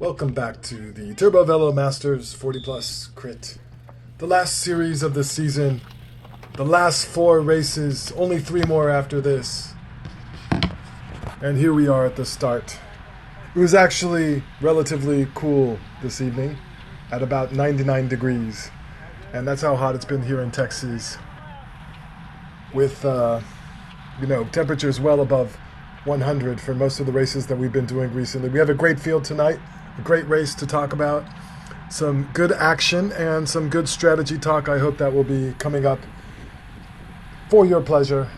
Welcome back to the TurboVelo Masters 40 Plus Crit. The last series of the season. The last 4 races. Only 3 more after this. And here we are at the start. It was actually relatively cool this evening at about 99 degrees. And that's how hot it's been here in Texas. With, temperatures well above 100 for most of the races that we've been doing recently. We have a great field tonight. A great race to talk about, some good action and some good strategy talk. I hope that will be coming up for your pleasure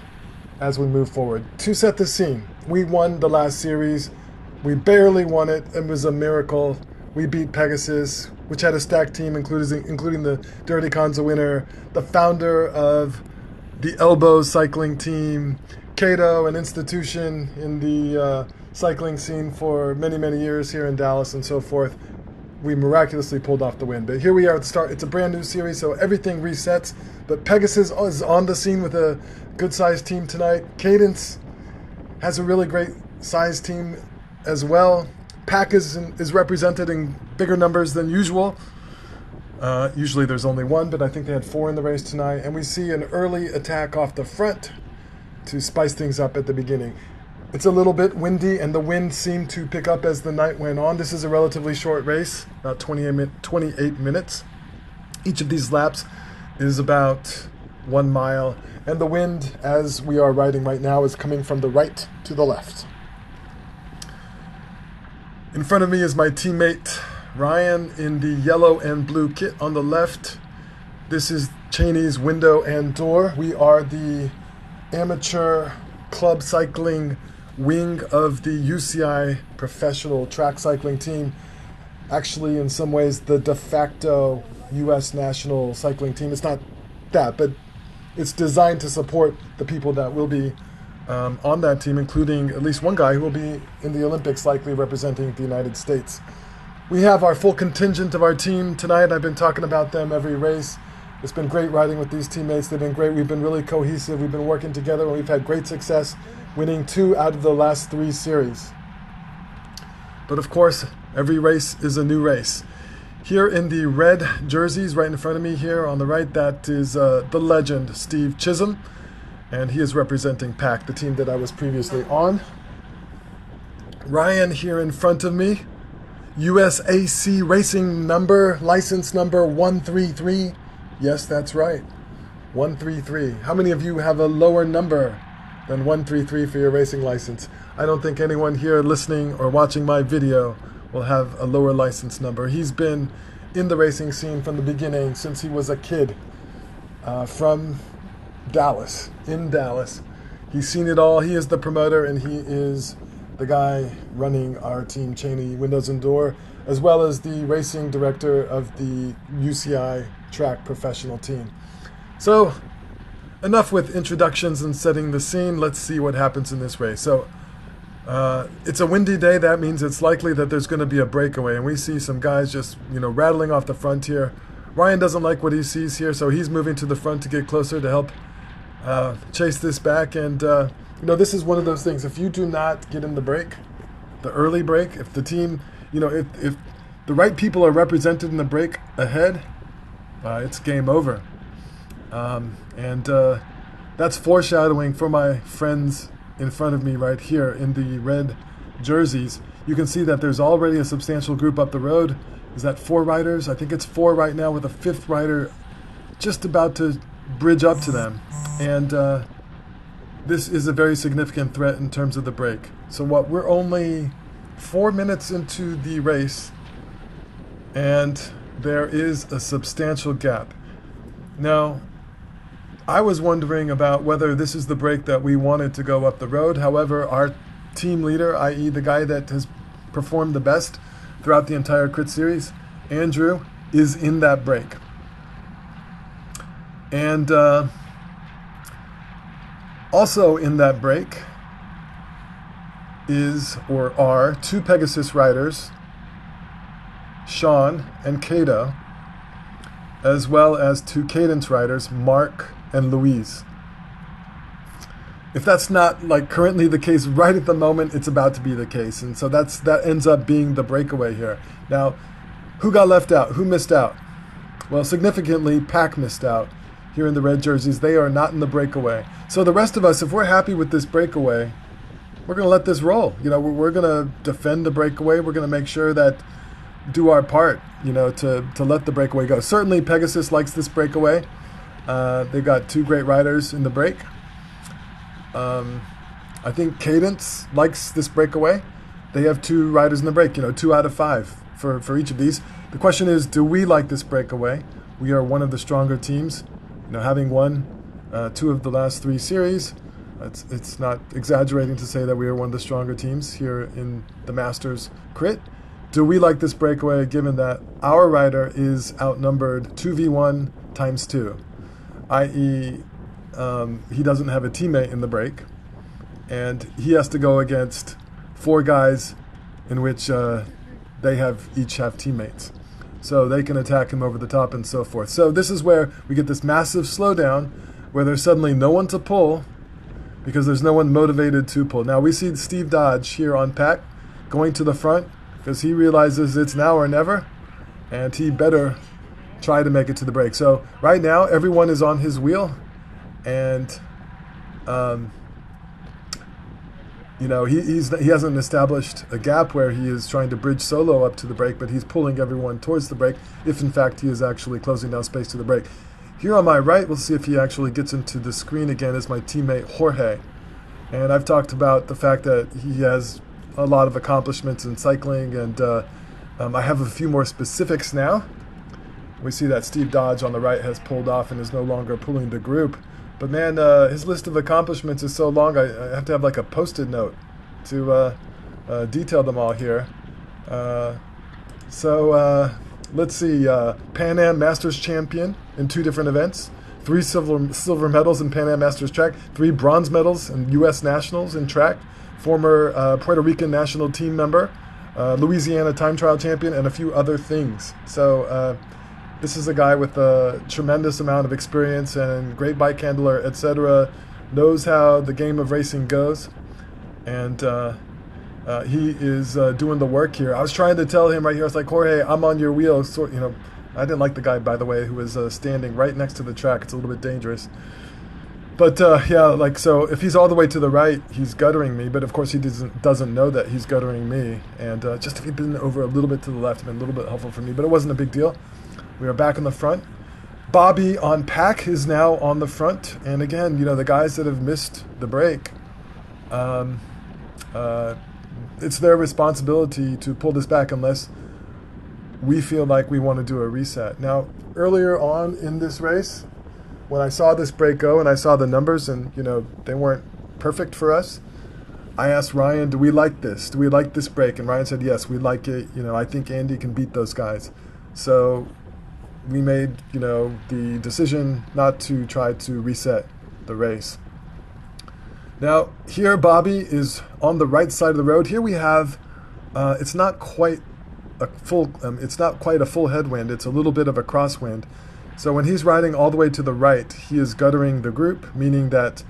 as we move forward. To set the scene, we won the last series. We barely won it. It was a miracle. We beat Pegasus, which had a stacked team, including the Dirty Kanza winner, the founder of the Elbow cycling team, Cato, an institution in the cycling scene for many, many years here in Dallas and so forth. We miraculously pulled off the win. But here we are at the start. It's a brand new series, so everything resets. But Pegasus is on the scene with a good-sized team tonight. Cadence has a really great sized team as well. Pack is represented in bigger numbers than usual. Usually there's only 1, but I think they had 4 in the race tonight. And we see an early attack off the front to spice things up at the beginning. It's a little bit windy, and the wind seemed to pick up as the night went on. This is a relatively short race, about 28 minutes. Each of these laps is about 1 mile, and the wind, as we are riding right now, is coming from the right to the left. In front of me is my teammate Ryan in the yellow and blue kit on the left. This is Cheney's window and door. We are the amateur club cycling wing of the UCI professional track cycling team. Actually, in some ways, the de facto U.S. national cycling team. It's not that, but it's designed to support the people that will be on that team, including at least one guy who will be in the Olympics, likely representing the United States. We have our full contingent of our team tonight. I've been talking about them every race. It's been great riding with these teammates. They've been great. We've been really cohesive. We've been working together, and we've had great success, winning 2 out of the last 3 series. But of course, every race is a new race. Here in the red jerseys, right in front of me here on the right, that is the legend, Steve Chisholm, and he is representing PAC, the team that I was previously on. Ryan here in front of me, USAC racing number, license number 133. Yes, that's right, 133. How many of you have a lower number than 133 for your racing license? I don't think anyone here listening or watching my video will have a lower license number. He's been in the racing scene from the beginning, since he was a kid, from Dallas, in Dallas. He's seen it all. He is the promoter, and he is the guy running our team, Cheney Windows and Door, as well as the racing director of the UCI track professional team. So, enough with introductions and setting the scene. Let's see what happens in this race. So, it's a windy day. That means it's likely that there's going to be a breakaway. And we see some guys just, rattling off the front here. Ryan doesn't like what he sees here, so he's moving to the front to get closer to help chase this back. And, this is one of those things. If you do not get in the break, the early break, if the team, if the right people are represented in the break ahead, it's game over. And that's foreshadowing for my friends in front of me right here in the red jerseys. You can see that there's already a substantial group up the road. Is that 4 riders? I think it's 4 right now, with a 5th rider just about to bridge up to them. And this is a very significant threat in terms of the break. So we're only 4 minutes into the race, and there is a substantial gap. Now, I was wondering about whether this is the break that we wanted to go up the road. However, our team leader, i.e. the guy that has performed the best throughout the entire crit series, Andrew, is in that break. And also in that break are 2 Pegasus riders, Sean and Cato, as well as 2 Cadence riders, Mark and Louise. if that's not like currently the case right at the moment, it's about to be the case. And so that ends up being the breakaway here. Now, who got left out? Who missed out? Well, significantly, Pack missed out here in the red jerseys. They are not in the breakaway. So the rest of us, if we're happy with this breakaway, we're going to let this roll. We're going to defend the breakaway. We're going to make sure that do our part, to let the breakaway go. Certainly, Pegasus likes this breakaway. They've got two great riders in the break. I think Cadence likes this breakaway. They have two riders in the break, 2 out of 5 for each of these. The question is, do we like this breakaway? We are one of the stronger teams, having won 2 of the last 3 series. It's not exaggerating to say that we are one of the stronger teams here in the Masters Crit. Do we like this breakaway given that our rider is outnumbered 2v1 times 2, i.e. He doesn't have a teammate in the break, and he has to go against 4 guys in which they each have teammates. So they can attack him over the top and so forth. So this is where we get this massive slowdown where there's suddenly no one to pull because there's no one motivated to pull. Now we see Steve Dodge here on Pack going to the front because he realizes it's now or never, and he better try to make it to the break. So right now everyone is on his wheel, and he hasn't established a gap where he is trying to bridge solo up to the break, but he's pulling everyone towards the break if in fact he is actually closing down space to the break. Here on my right, we'll see if he actually gets into the screen again, is my teammate Jorge. And I've talked about the fact that he has a lot of accomplishments in cycling, and I have a few more specifics now. We see that Steve Dodge on the right has pulled off and is no longer pulling the group. But man, his list of accomplishments is so long, I have to have like a post-it note to detail them all here. Let's see, Pan Am Masters champion in 2 different events, 3 silver medals in Pan Am Masters track, 3 bronze medals in U.S. Nationals in track, former Puerto Rican national team member, Louisiana time trial champion, and a few other things. So this is a guy with a tremendous amount of experience and great bike handler, etc. Knows how the game of racing goes, and he is doing the work here. I was trying to tell him right here, I was like, Jorge, I'm on your wheel. So, I didn't like the guy, by the way, who was standing right next to the track. It's a little bit dangerous. But so if he's all the way to the right, he's guttering me. But of course, he doesn't know that he's guttering me. And just if he'd been over a little bit to the left, it'd been a little bit helpful for me. But it wasn't a big deal. We are back in the front. Bobby on Pack is now on the front. And again, the guys that have missed the break, it's their responsibility to pull this back unless we feel like we want to do a reset. Now, earlier on in this race, when I saw this break go and I saw the numbers and, they weren't perfect for us, I asked Ryan, do we like this? Do we like this break? And Ryan said, yes, we like it. I think Andy can beat those guys. So we made, the decision not to try to reset the race. Now, here Bobby is on the right side of the road. Here we have, it's not quite a full headwind. It's a little bit of a crosswind. So when he's riding all the way to the right, he is guttering the group, meaning that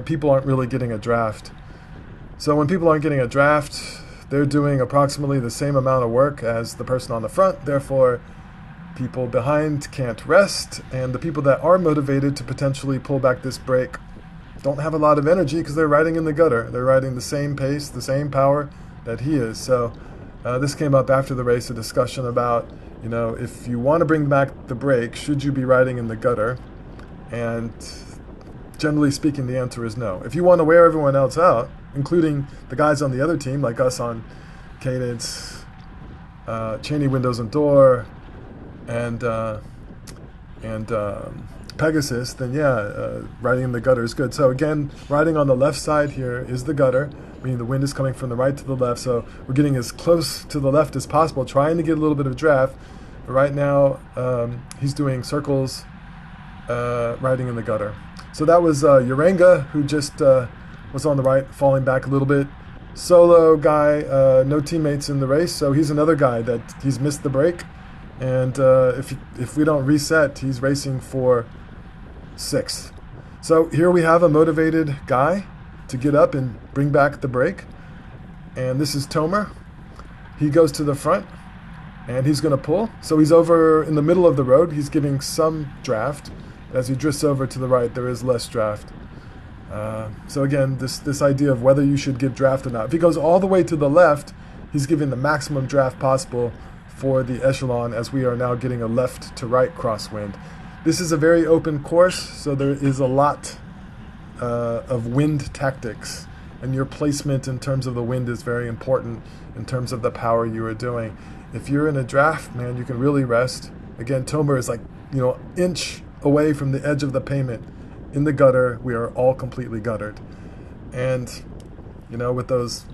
people aren't really getting a draft. So when people aren't getting a draft, they're doing approximately the same amount of work as the person on the front. Therefore, people behind can't rest, and the people that are motivated to potentially pull back this break don't have a lot of energy because they're riding in the gutter. They're riding the same pace, the same power that he is. So this came up after the race, a discussion about, if you want to bring back the break, should you be riding in the gutter? And generally speaking, the answer is no. If you want to wear everyone else out, including the guys on the other team, like us on Cadence, Cheney Windows and Door, and Pegasus, then riding in the gutter is good. So again, riding on the left side here is the gutter, meaning the wind is coming from the right to the left. So we're getting as close to the left as possible, trying to get a little bit of draft. But right now, he's doing circles, riding in the gutter. So that was Uranga, who just was on the right, falling back a little bit. Solo guy, no teammates in the race, so he's another guy that he's missed the break. And if we don't reset, he's racing for 6th. So here we have a motivated guy to get up and bring back the break. And this is Tomer. He goes to the front, and he's going to pull. So he's over in the middle of the road. He's giving some draft. As he drifts over to the right, there is less draft. So again, this idea of whether you should give draft or not. If he goes all the way to the left, he's giving the maximum draft possible for the echelon, as we are now getting a left to right crosswind. This is a very open course, so there is a lot of wind tactics, and your placement in terms of the wind is very important in terms of the power you are doing. If you're in a draft, man, you can really rest. Again, Tomer is like, inch away from the edge of the pavement. In the gutter, we are all completely guttered. And, with those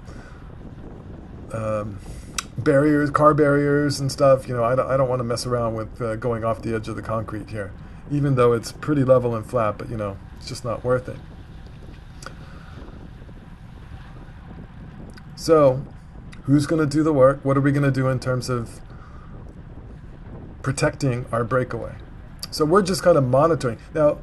barriers, car barriers and stuff, I don't want to mess around with going off the edge of the concrete here, even though it's pretty level and flat, but, it's just not worth it. So, who's going to do the work? What are we going to do in terms of protecting our breakaway? So we're just kind of monitoring. Now,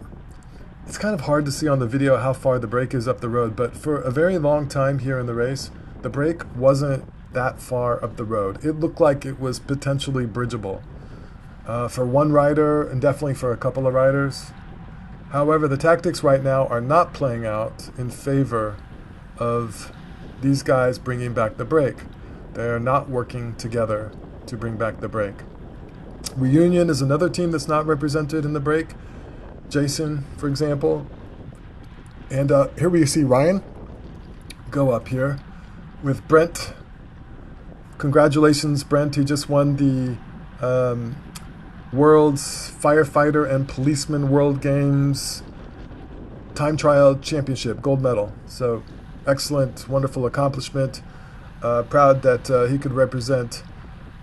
it's kind of hard to see on the video how far the break is up the road, but for a very long time here in the race, the break wasn't that far up the road. It looked like it was potentially bridgeable for one rider and definitely for a couple of riders. However, the tactics right now are not playing out in favor of these guys bringing back the break. They're not working together to bring back the break. Reunion is another team that's not represented in the break. Jason, for example. And here we see Ryan go up here with Brent. Congratulations, Brent. He just won the World's Firefighter and Policeman World Games Time Trial Championship, gold medal. So excellent, wonderful accomplishment. Proud that he could represent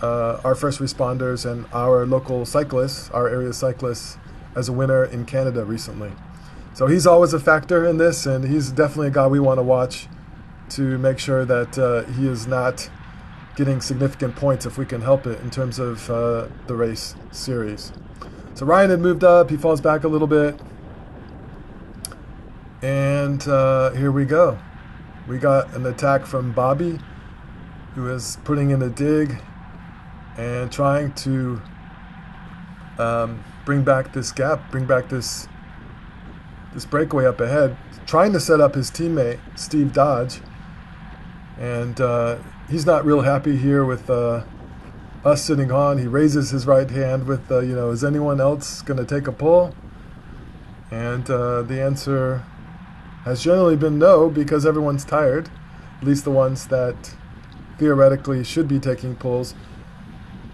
our first responders and our local cyclists, our area cyclists, as a winner in Canada recently. So he's always a factor in this, and he's definitely a guy we want to watch to make sure that he is not getting significant points if we can help it in terms of the race series. So Ryan had moved up. He falls back a little bit. And here we go. We got an attack from Bobby, who is putting in a dig and trying to bring back this gap, bring back this breakaway up ahead, trying to set up his teammate, Steve Dodge. And he's not real happy here with us sitting on. He raises his right hand with, is anyone else going to take a pull? And the answer has generally been no, because everyone's tired, at least the ones that theoretically should be taking pulls,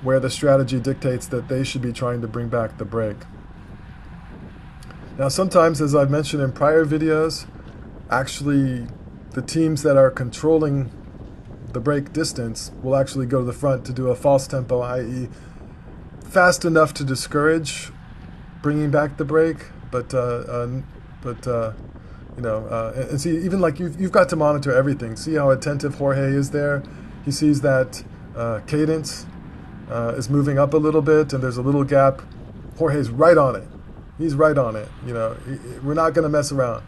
where the strategy dictates that they should be trying to bring back the break. Now sometimes, as I've mentioned in prior videos, actually the teams that are controlling the break distance will actually go to the front to do a false tempo, i.e. fast enough to discourage bringing back the break, and see, even like you've got to monitor everything. See how attentive Jorge is there. He sees that cadence is moving up a little bit, and there's a little gap. Jorge's right on it. He's right on it. We're not going to mess around.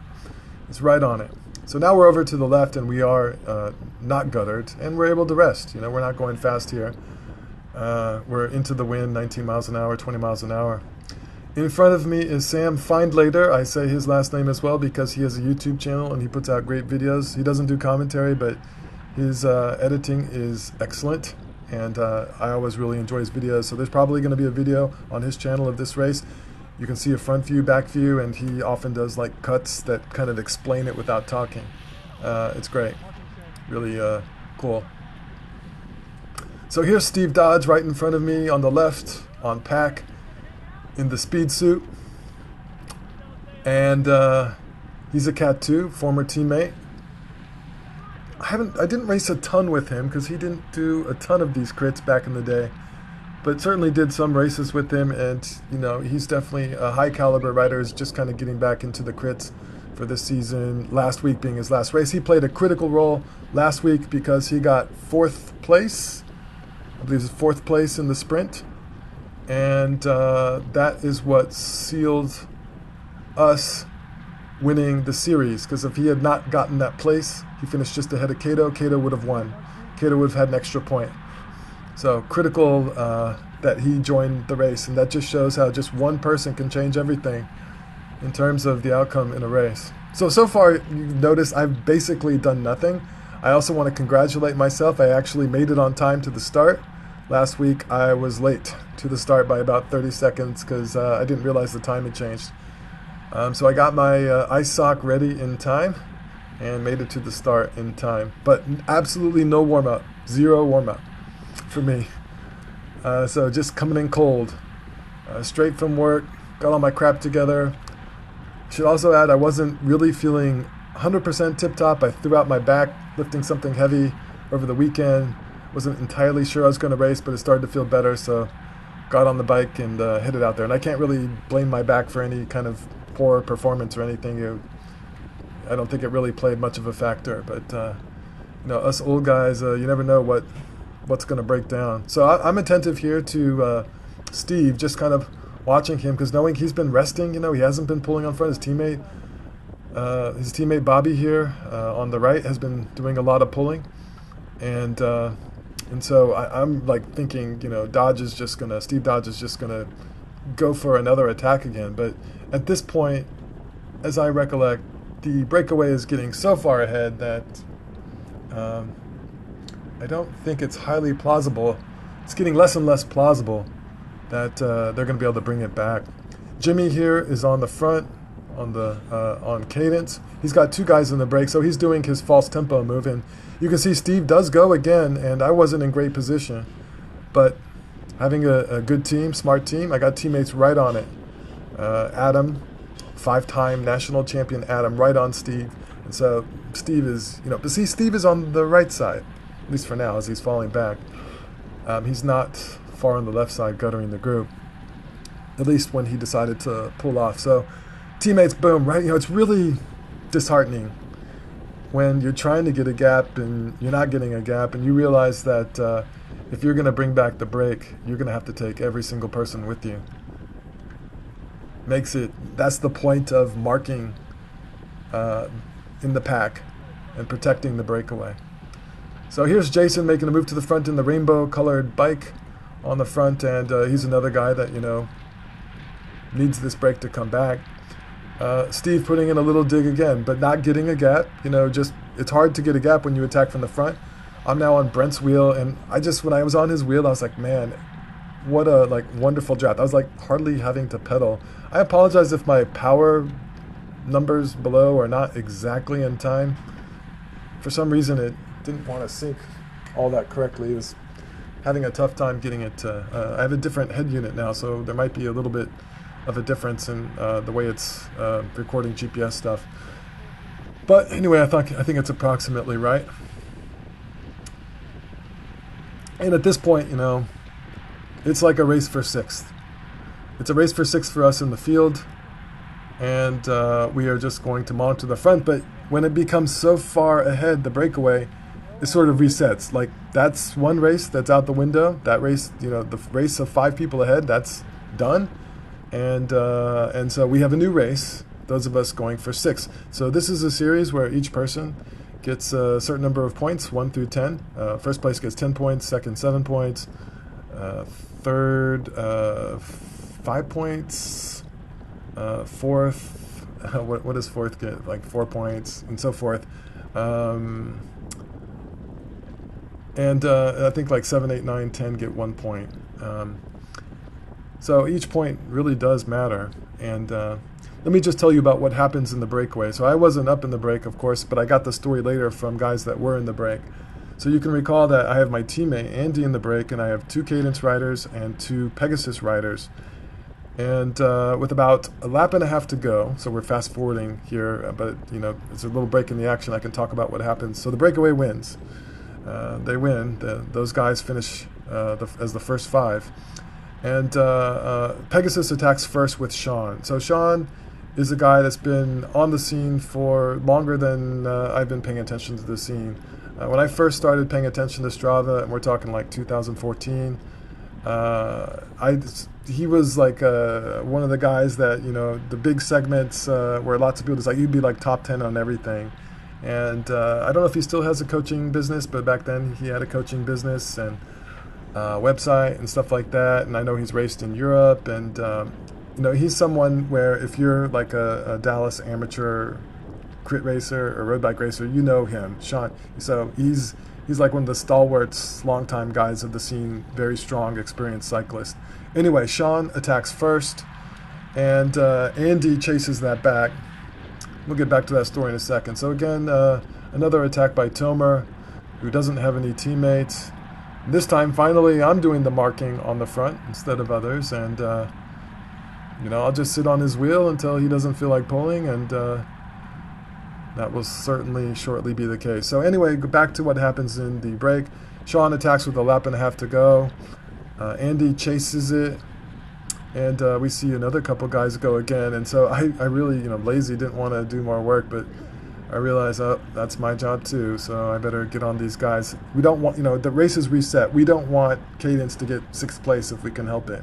It's right on it. So now we're over to the left, and we are not guttered, and we're able to rest. We're not going fast here. We're into the wind, 19 miles an hour, 20 miles an hour. In front of me is Sam Findlater. I say his last name as well because he has a YouTube channel, and he puts out great videos. He doesn't do commentary, but his editing is excellent. And I always really enjoy his videos. So there's probably going to be a video on his channel of this race. You can see a front view, back view, and he often does like cuts that kind of explain it without talking. It's great. Really cool. So here's Steve Dodge right in front of me on the left on pack in the speed suit. And he's a Cat 2, former teammate. I didn't race a ton with him because he didn't do a ton of these crits back in the day, but certainly did some races with him, and he's definitely a high caliber rider. Is just kind of getting back into the crits for this season, last week being his last race. He played a critical role last week because he got 4th place, I believe it's 4th place in the sprint, and that is what sealed us winning the series, because if he had not gotten that place, he finished just ahead of Cato. Cato would have won. Cato would have had an extra point. So critical that he joined the race, and that just shows how just one person can change everything in terms of the outcome in a race. So far, you've noticed I've basically done nothing. I also want to congratulate myself. I actually made it on time to the start. Last week, I was late to the start by about 30 seconds because I didn't realize the time had changed. So I got my ice sock ready in time and made it to the start in time. But absolutely no warm-up. Zero warm-up for me. So just coming in cold. Straight from work. Got all my crap together. Should also add I wasn't really feeling 100% tip-top. I threw out my back lifting something heavy over the weekend. Wasn't entirely sure I was going to race, but it started to feel better, so got on the bike and headed out there. And I can't really blame my back for any kind of poor performance or anything. I don't think it really played much of a factor, but us old guys, you never know what's going to break down. So I'm attentive here to Steve, just kind of watching him, because knowing he's been resting, he hasn't been pulling on front. His teammate Bobby here on the right has been doing a lot of pulling, and so I'm like thinking, Steve Dodge is just gonna go for another attack again. But at this point, as I recollect, the breakaway is getting so far ahead that I don't think it's highly plausible. It's getting less and less plausible that they're going to be able to bring it back. Jimmy here is on the front on cadence. He's got two guys in the break, so he's doing his false tempo move, and you can see Steve does go again, and I wasn't in great position. But having a good team, smart team, I got teammates right on it. Adam, 5-time national champion Adam, right on Steve. And so Steve is, but see, Steve is on the right side, at least for now, as he's falling back. He's not far on the left side guttering the group, at least when he decided to pull off. So teammates, boom, right? It's really disheartening when you're trying to get a gap and you're not getting a gap, and you realize that if you're going to bring back the break, you're going to have to take every single person with you. That's the point of marking in the pack and protecting the breakaway. So here's Jason making a move to the front in the rainbow colored bike on the front, and he's another guy that needs this break to come back. Steve putting in a little dig again, but not getting a gap. It's hard to get a gap when you attack from the front. I'm now on Brent's wheel, and when I was on his wheel, I was like, man, what a wonderful draft. I was hardly having to pedal. I apologize if my power numbers below are not exactly in time. For some reason, it didn't want to sync all that correctly. It was having a tough time getting it to. I have a different head unit now, so there might be a little bit of a difference in the way it's recording GPS stuff. But anyway, I think it's approximately right. And at this point, it's like a race for sixth. It's a race for sixth for us in the field, and we are just going to monitor the front. But when it becomes so far ahead, the breakaway, it sort of resets. That's one race that's out the window. That race, the race of 5 people ahead, that's done. And so we have a new race, those of us going for 6. So this is a series where each person gets a certain number of points, 1 through 10. First place gets 10 points, second 7 points, third 5 points, fourth, what does fourth get? 4 points, and so forth. And I think 7, 8, 9, 10 get 1 point. So each point really does matter. And let me just tell you about what happens in the breakaway. So I wasn't up in the break, of course, but I got the story later from guys that were in the break. So you can recall that I have my teammate Andy in the break, and I have 2 Cadence riders and 2 Pegasus riders. And with about a lap and a half to go, so we're fast forwarding here, but it's a little break in the action. I can talk about what happens. So the breakaway wins. They win. Those guys finish as the first 5. And Pegasus attacks first with Sean. So Sean is a guy that's been on the scene for longer than I've been paying attention to the scene. When I first started paying attention to Strava, and we're talking 2014, He was like one of the guys that, the big segments where lots of people just like, you'd be like top 10 on everything. And I don't know if he still has a coaching business, but back then he had a coaching business and website and stuff like that. And I know he's raced in Europe, and he's someone where if you're like a Dallas amateur crit racer or road bike racer, you know him, Sean. So he's like one of the stalwarts, longtime guys of the scene, very strong, experienced cyclist. Anyway, Sean attacks first, and Andy chases that back. We'll get back to that story in a second. So again, another attack by Tomer, who doesn't have any teammates. This time, finally, I'm doing the marking on the front instead of others, and I'll just sit on his wheel until he doesn't feel like pulling, and that will certainly shortly be the case. So anyway, go back to what happens in the break. Sean attacks with a lap and a half to go. Andy chases it, and we see another couple guys go again. And so I really, lazy, didn't want to do more work, but I realized, oh, that's my job too, so I better get on these guys. We don't want, the race is reset. We don't want Cadence to get 6th place if we can help it.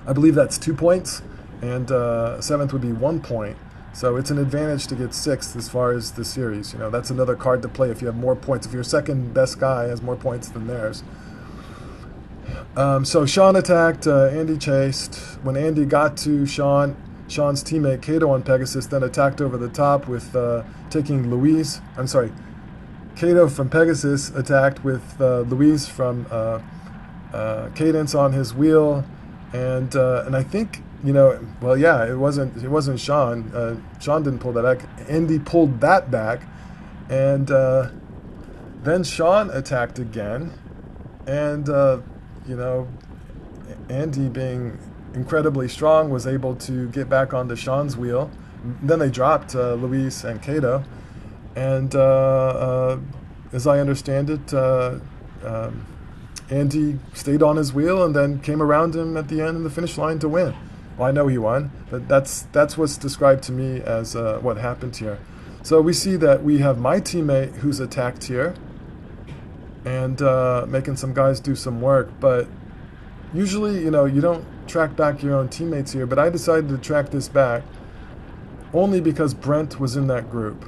I believe that's 2 points, and 7th would be 1 point. So it's an advantage to get 6th as far as the series. That's another card to play if you have more points. If your second best guy has more points than theirs. So Sean attacked, Andy chased. When Andy got to Sean's teammate Cato on Pegasus then attacked over the top with taking Louise. I'm sorry, Cato from Pegasus attacked with Louise from Cadence on his wheel, and I think it wasn't Sean. Sean didn't pull that back. Andy pulled that back, and then Sean attacked again, and Andy being incredibly strong was able to get back onto Sean's wheel. Then they dropped Luis and Cato, and as I understand it, Andy stayed on his wheel and then came around him at the end of the finish line to win. Well, I know he won, but that's what's described to me as what happened here. So we see that we have my teammate who's attacked here and making some guys do some work, but usually, you don't track back your own teammates here, but I decided to track this back only because Brent was in that group,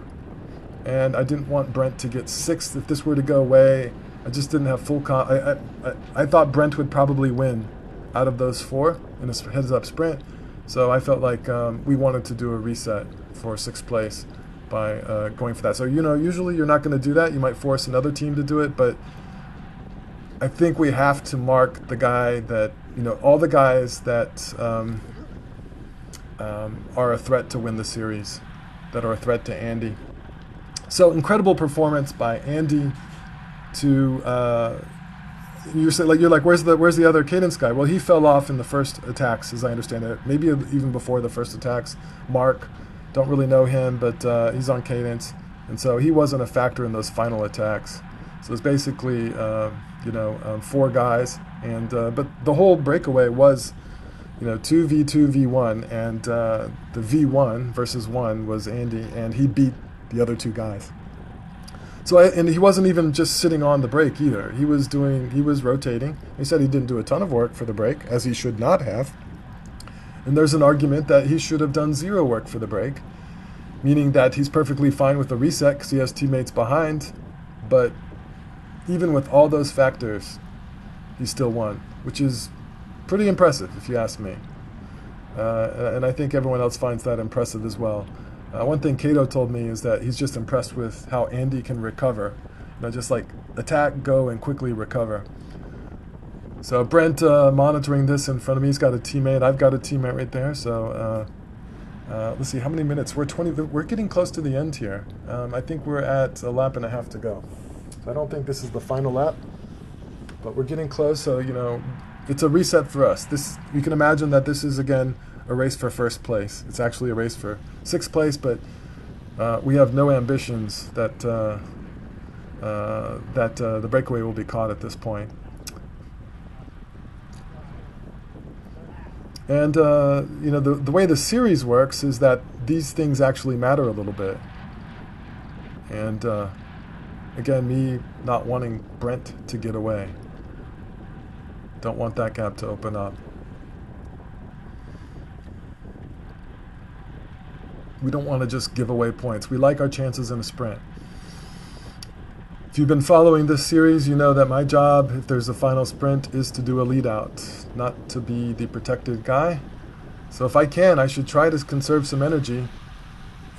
and I didn't want Brent to get 6th if this were to go away. I just didn't have full I thought Brent would probably win out of those 4 in a heads-up sprint, so I felt like we wanted to do a reset for 6th place by going for that. So, usually you're not going to do that. You might force another team to do it, but I think we have to mark the guy that, all the guys that are a threat to win the series, that are a threat to Andy. So incredible performance by Andy to, you're like, where's the other Cadence guy? Well, he fell off in the first attacks, as I understand it. Maybe even before the first attacks. Mark, don't really know him, but he's on Cadence, and so he wasn't a factor in those final attacks. So it's basically 4 guys, and but the whole breakaway was 2v2 v1, and the v1 versus 1 was Andy, and he beat the other 2 guys. So and he wasn't even just sitting on the break either. He was rotating. He said he didn't do a ton of work for the break, as he should not have. And there's an argument that he should have done 0 work for the break, meaning that he's perfectly fine with the reset because he has teammates behind. But even with all those factors, he still won, which is pretty impressive if you ask me. And I think everyone else finds that impressive as well. One thing Cato told me is that he's just impressed with how Andy can recover. Just like attack, go, and quickly recover. So Brent monitoring this in front of me. He's got a teammate. I've got a teammate right there. So let's see, how many minutes? We're getting close to the end here. I think we're at a lap and a half to go. So I don't think this is the final lap, but we're getting close. So it's a reset for us. You can imagine that this is again a race for 1st place. It's actually a race for 6th place, but we have no ambitions that the breakaway will be caught at this point. And the way the series works is that these things actually matter a little bit. And again, me not wanting Brent to get away. Don't want that gap to open up. We don't want to just give away points. We like our chances in a sprint. If you've been following this series, you know that my job, if there's a final sprint, is to do a lead out, not to be the protected guy. So if I can, I should try to conserve some energy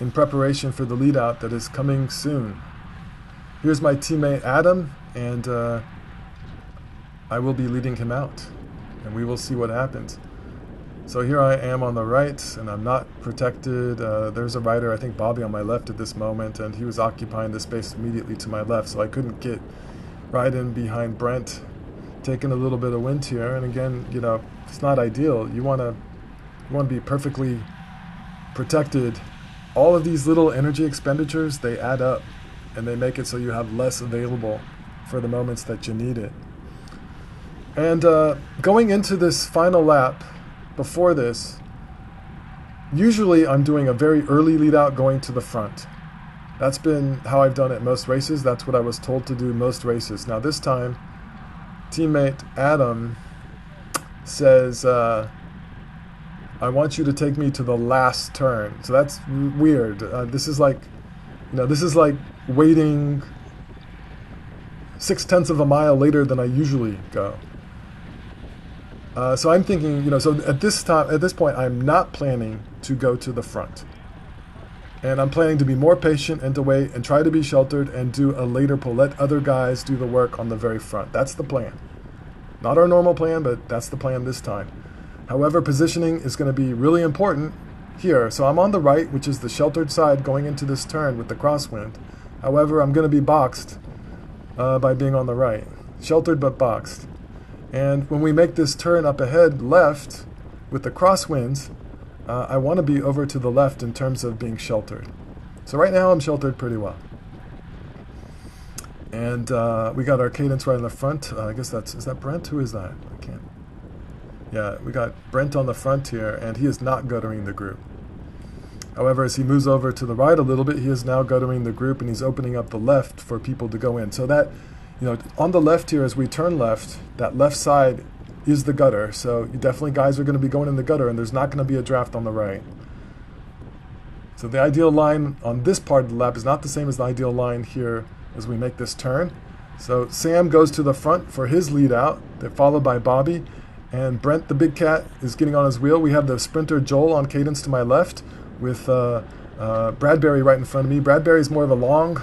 in preparation for the lead out that is coming soon. Here's my teammate Adam, and I will be leading him out, and we will see what happens. So here I am on the right, and I'm not protected. There's a rider, I think Bobby, on my left at this moment, and he was occupying the space immediately to my left, so I couldn't get right in behind Brent, taking a little bit of wind here. And again, you know, it's not ideal. You want to be perfectly protected. All of these little energy expenditures, they add up, and they make it so you have less available for the moments that you need it. And going into this final lap, before this, usually I'm doing a very early lead out going to the front. That's been how I've done it most races. That's what I was told to do most races. Now this time, teammate Adam says, I want you to take me to the last turn. So that's weird. This is like, you know, this is like waiting 0.6 of a mile later than I usually go. So I'm thinking, you know, so at this point, I'm not planning to go to the front. And I'm planning to be more patient and to wait and try to be sheltered and do a later pull. Let other guys do the work on the very front. That's the plan. Not our normal plan, but that's the plan this time. However, positioning is going to be really important here. So I'm on the right, which is the sheltered side going into this turn with the crosswind. However, I'm going to be boxed by being on the right. Sheltered but boxed. And when we make this turn up ahead left with the crosswinds, I want to be over to the left in terms of being sheltered. So right now I'm sheltered pretty well. And we got our cadence right in the front. I guess is that Brent? Who is that? I can't. Yeah, we got Brent on the front here, and he is not guttering the group. However, as he moves over to the right a little bit, he is now guttering the group, and he's opening up the left for people to go in. So that, you know, on the left here, as we turn left, that left side is the gutter. So you definitely, guys are going to be going in the gutter, and there's not going to be a draft on the right. So the ideal line on this part of the lap is not the same as the ideal line here as we make this turn. So Sam goes to the front for his lead out, followed by Bobby. And Brent, the big cat, is getting on his wheel. We have the sprinter Joel on cadence to my left with Bradbury right in front of me. Bradbury is more of a long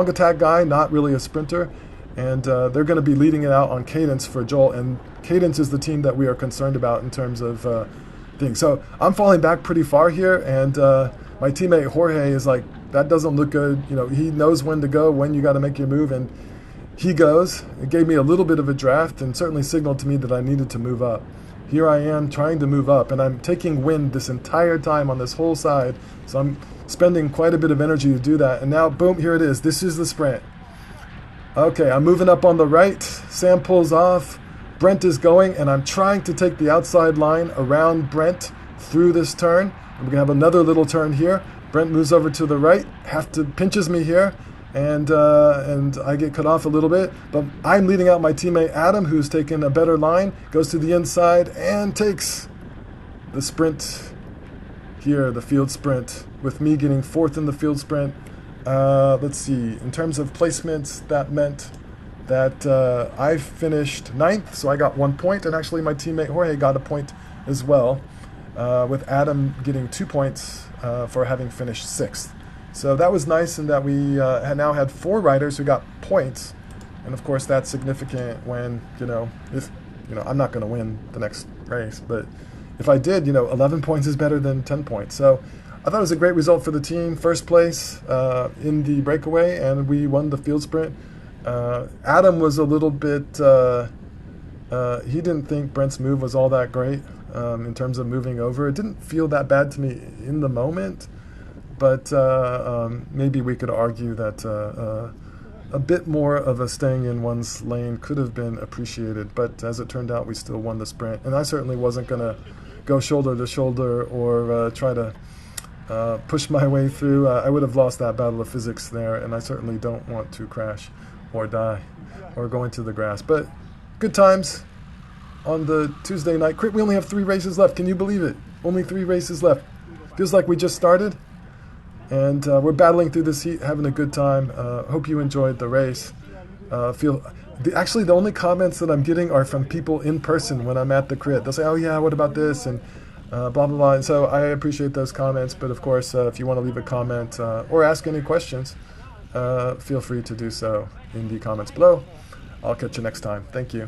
attack guy, not really a sprinter. And they're going to be leading it out on cadence for Joel. And cadence is the team that we are concerned about in terms of things. So I'm falling back pretty far here. And my teammate Jorge is like, that doesn't look good. You know, he knows when to go, when you got to make your move. And he goes. It gave me a little bit of a draft and certainly signaled to me that I needed to move up. Here I am trying to move up. And I'm taking wind this entire time on this whole side. So I'm spending quite a bit of energy to do that. And now, boom, here it is. This is the sprint. Okay, I'm moving up on the right. Sam pulls off. Brent is going, and I'm trying to take the outside line around Brent through this turn. We're going to have another little turn here. Brent moves over to the right, pinches me here, and I get cut off a little bit. But I'm leading out my teammate Adam, who's taken a better line, goes to the inside, and takes the sprint here, the field sprint, with me getting fourth in the field sprint. Let's see, in terms of placements, that meant that I finished 9th, so I got 1 point, and actually my teammate Jorge got a point as well, with Adam getting 2 points for having finished 6th. So that was nice in that we now had 4 riders who got points, and of course that's significant when, I'm not going to win the next race, but if I did, 11 points is better than 10 points. So I thought it was a great result for the team. First place in the breakaway, and we won the field sprint. Adam was a little bit, he didn't think Brent's move was all that great in terms of moving over. It didn't feel that bad to me in the moment, but maybe we could argue that a bit more of a staying in one's lane could have been appreciated. But as it turned out, we still won the sprint, and I certainly wasn't going to go shoulder to shoulder or try to push my way through. I would have lost that battle of physics there, and I certainly don't want to crash or die or go into the grass. But good times. on the Tuesday night crit. We only have 3 races left. Can you believe it? Only 3 races left. Feels like we just started. And we're battling through this heat, having a good time. Hope you enjoyed the race. Actually, the only comments that I'm getting are from people in person when I'm at the crit. They'll say, oh yeah, what about this? And blah, blah, blah. And so I appreciate those comments. But of course, if you want to leave a comment or ask any questions, feel free to do so in the comments below. I'll catch you next time. Thank you.